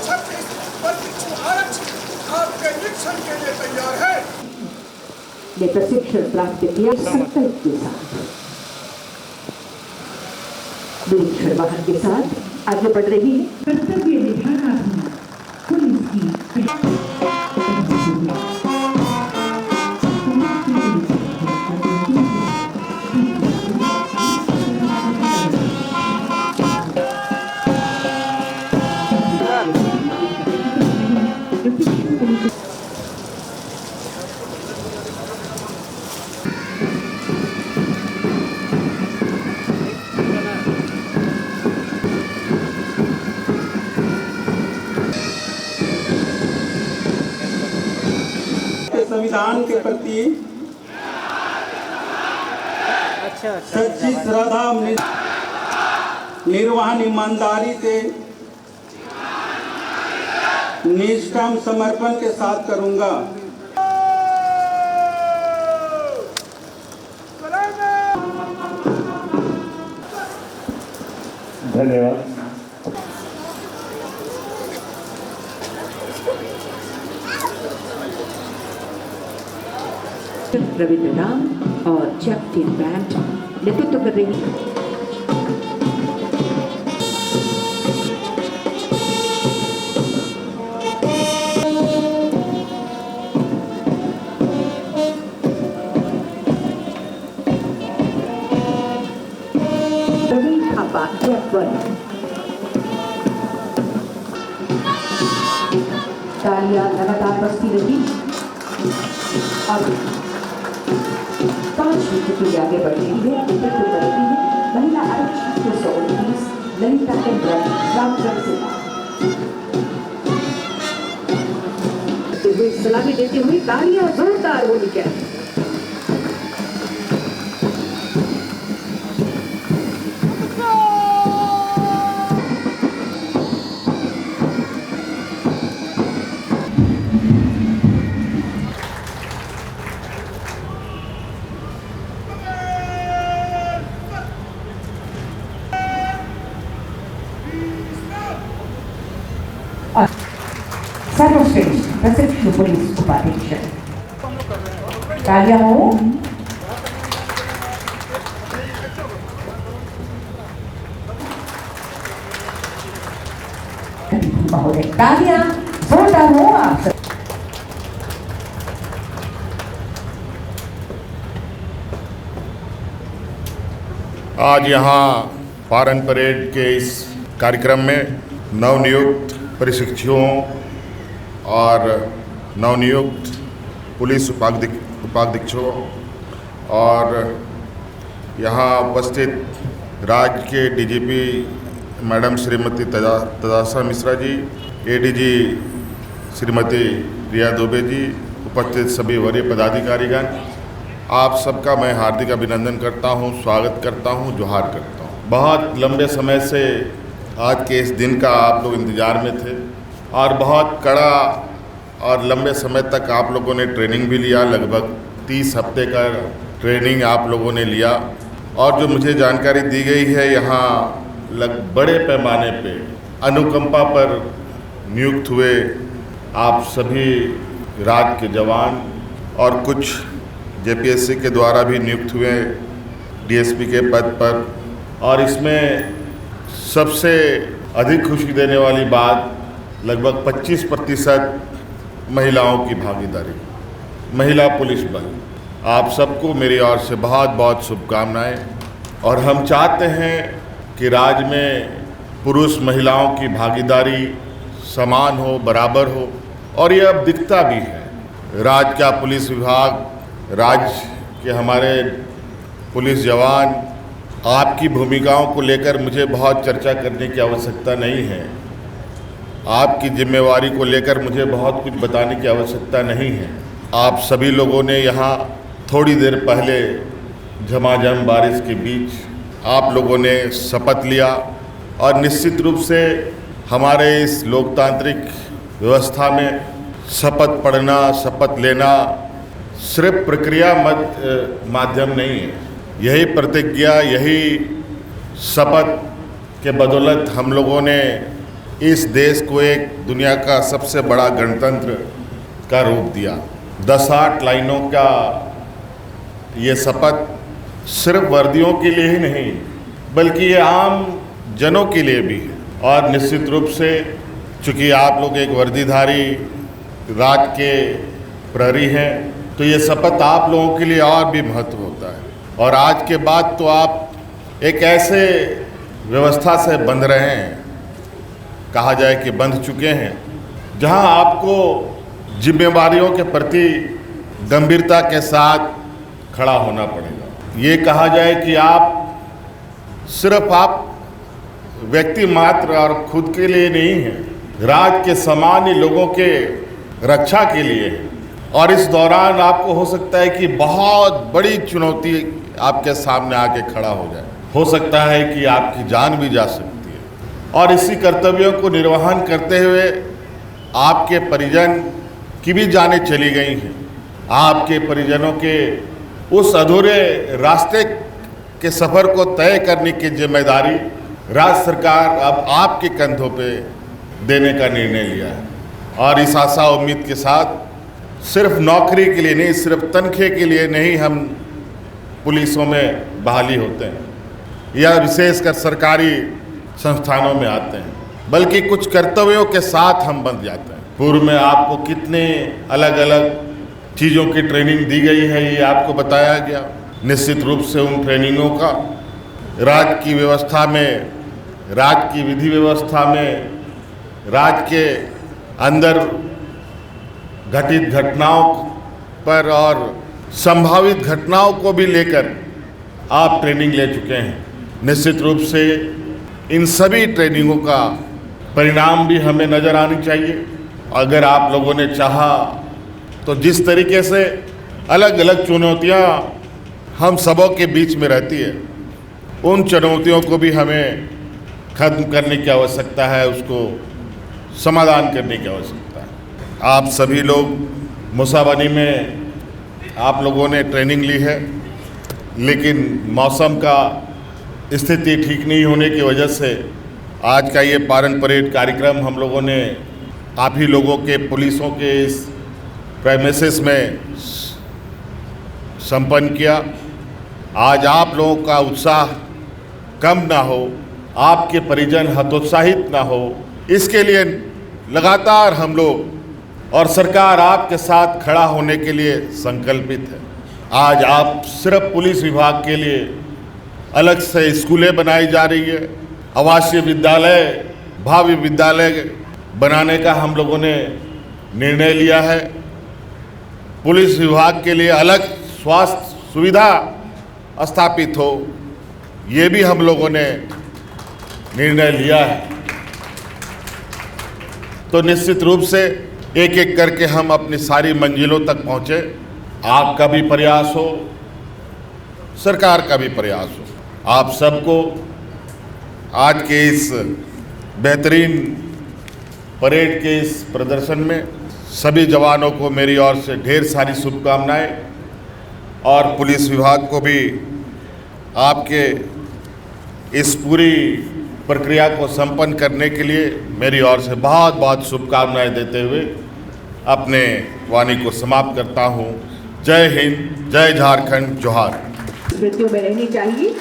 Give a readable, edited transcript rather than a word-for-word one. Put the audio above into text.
36 आरक्षक आपके निरीक्षण के लिए तैयार है। ने प्रशिक्षण प्राप्त किया संकल्प के साथ निरीक्षण वाहन के साथ आगे बढ़ रही है। कर्तव्य निभाना पुलिस की संविधान के प्रति सच्ची श्रद्धा निर्वहन ईमानदारी से निष्ठा समर्पण के साथ करूंगा। धन्यवाद। रविंद्र नाम और चैप्टिन बैंड नेतृत्व कर रही है। तालियां लगातार बजती रही और 5 मीटर के लिए आगे बढ़ रही है। नेतृत्व कर रही है महिला आरक्षक 229 ललिता केंद्र रामचंद्र से सलामी देते हुए तालियां जोरदार होनी चाहिए। सर्वश्रेष्ठ प्रशिक्षु पुलिस उपाधीक्षक तालियां हो। महोदय तालियां जोरदार हो आप। आज यहाँ पारन परेड के इस कार्यक्रम में नवनियुक्त प्रशिक्षुओं और नवनियुक्त पुलिस उपाधीक्षकों और यहाँ उपस्थित राज्य के DGP madam Shrimati तदासा Mishra ji, ADG Shrimati रिया दुबे जी, उपस्थित सभी वरीय पदाधिकारीगण, आप सबका मैं हार्दिक अभिनंदन करता हूँ, स्वागत करता हूँ, जोहार करता हूँ। बहुत लंबे समय से आज के इस दिन का आप लोग इंतज़ार में थे और बहुत कड़ा और लंबे समय तक आप लोगों ने ट्रेनिंग भी लिया। लगभग 30 हफ्ते का ट्रेनिंग आप लोगों ने लिया और जो मुझे जानकारी दी गई है यहाँ बड़े पैमाने पे अनुकंपा पर नियुक्त हुए आप सभी राज्य के जवान और कुछ जेपीएससी के द्वारा भी नियुक्त हुए डीएसपी के पद पर। और इसमें सबसे अधिक खुशी देने वाली बात लगभग 25% महिलाओं की भागीदारी, महिला पुलिस बल। आप सबको मेरी ओर से बहुत बहुत शुभकामनाएं। और हम चाहते हैं कि राज्य में पुरुष महिलाओं की भागीदारी समान हो, बराबर हो और ये अब दिखता भी है। राज्य का पुलिस विभाग, राज्य के हमारे पुलिस जवान, आपकी भूमिकाओं को लेकर मुझे बहुत चर्चा करने की आवश्यकता नहीं है। आपकी जिम्मेवारी को लेकर मुझे बहुत कुछ बताने की आवश्यकता नहीं है। आप सभी लोगों ने यहाँ थोड़ी देर पहले झमाझम बारिश के बीच आप लोगों ने शपथ लिया और निश्चित रूप से हमारे इस लोकतांत्रिक व्यवस्था में शपथ पढ़ना, शपथ लेना सिर्फ प्रक्रिया माध्यम नहीं है। यही प्रतिज्ञा, यही शपथ के बदौलत हम लोगों ने इस देश को एक दुनिया का सबसे बड़ा गणतंत्र का रूप दिया। 10-8 लाइनों का ये शपथ सिर्फ वर्दियों के लिए ही नहीं बल्कि ये आम जनों के लिए भी है। और निश्चित रूप से चूँकि आप लोग एक वर्दीधारी राज के प्रहरी हैं तो ये शपथ आप लोगों के लिए और भी महत्व होता है। और आज के बाद तो आप एक ऐसे व्यवस्था से बंध रहे हैं, कहा जाए कि बंध चुके हैं, जहां आपको जिम्मेवारियों के प्रति गंभीरता के साथ खड़ा होना पड़ेगा। ये कहा जाए कि सिर्फ आप व्यक्ति मात्र और खुद के लिए नहीं हैं, राज्य के सामान्य लोगों के रक्षा के लिए है। और इस दौरान आपको हो सकता है कि बहुत बड़ी चुनौती आपके सामने आके खड़ा हो जाए। हो सकता है कि आपकी जान भी जा सकती है। और इसी कर्तव्यों को निर्वहन करते हुए आपके परिजन की भी जानें चली गई हैं। आपके परिजनों के उस अधूरे रास्ते के सफ़र को तय करने की जिम्मेदारी राज्य सरकार अब आपके कंधों पे देने का निर्णय लिया है। और इस आशा उम्मीद के साथ सिर्फ नौकरी के लिए नहीं, सिर्फ तनख्वाह के लिए नहीं हम पुलिसों में बहाली होते हैं या विशेषकर सरकारी संस्थानों में आते हैं, बल्कि कुछ कर्तव्यों के साथ हम बंध जाते हैं। पूर्व में आपको कितने अलग अलग चीज़ों की ट्रेनिंग दी गई है ये आपको बताया गया। निश्चित रूप से उन ट्रेनिंगों का राज्य की व्यवस्था में, राज्य की विधि व्यवस्था में, राज्य के अंदर घटित घटनाओं पर और संभावित घटनाओं को भी लेकर आप ट्रेनिंग ले चुके हैं। निश्चित रूप से इन सभी ट्रेनिंगों का परिणाम भी हमें नज़र आनी चाहिए। अगर आप लोगों ने चाहा तो जिस तरीके से अलग अलग चुनौतियां हम सबों के बीच में रहती है, उन चुनौतियों को भी हमें खत्म करने की आवश्यकता है, उसको समाधान करने की आवश्यकता है। आप सभी लोग मुसाबनी में आप लोगों ने ट्रेनिंग ली है, लेकिन मौसम का स्थिति ठीक नहीं होने की वजह से आज का ये पारण परेड कार्यक्रम हम लोगों ने आप ही लोगों के पुलिसों के इस प्रेमिसेस में संपन्न किया। आज आप लोगों का उत्साह कम ना हो, आपके परिजन हतोत्साहित ना हो, इसके लिए लगातार हम लोग और सरकार आपके साथ खड़ा होने के लिए संकल्पित है। आज आप सिर्फ पुलिस विभाग के लिए अलग से स्कूलें बनाई जा रही है, आवासीय विद्यालय, भावी विद्यालय बनाने का हम लोगों ने निर्णय लिया है। पुलिस विभाग के लिए अलग स्वास्थ्य सुविधा स्थापित हो, ये भी हम लोगों ने निर्णय लिया है। तो निश्चित रूप से एक एक करके हम अपनी सारी मंजिलों तक पहुँचे। आपका भी प्रयास हो, सरकार का भी प्रयास हो। आप सबको आज के इस बेहतरीन परेड के इस प्रदर्शन में सभी जवानों को मेरी ओर से ढेर सारी शुभकामनाएं और पुलिस विभाग को भी आपके इस पूरी प्रक्रिया को संपन्न करने के लिए मेरी ओर से बहुत बहुत शुभकामनाएं देते हुए अपने वाणी को समाप्त करता हूं। जय हिंद, जय झारखंड, जोहार। स्मृतियों में रहनी चाहिए।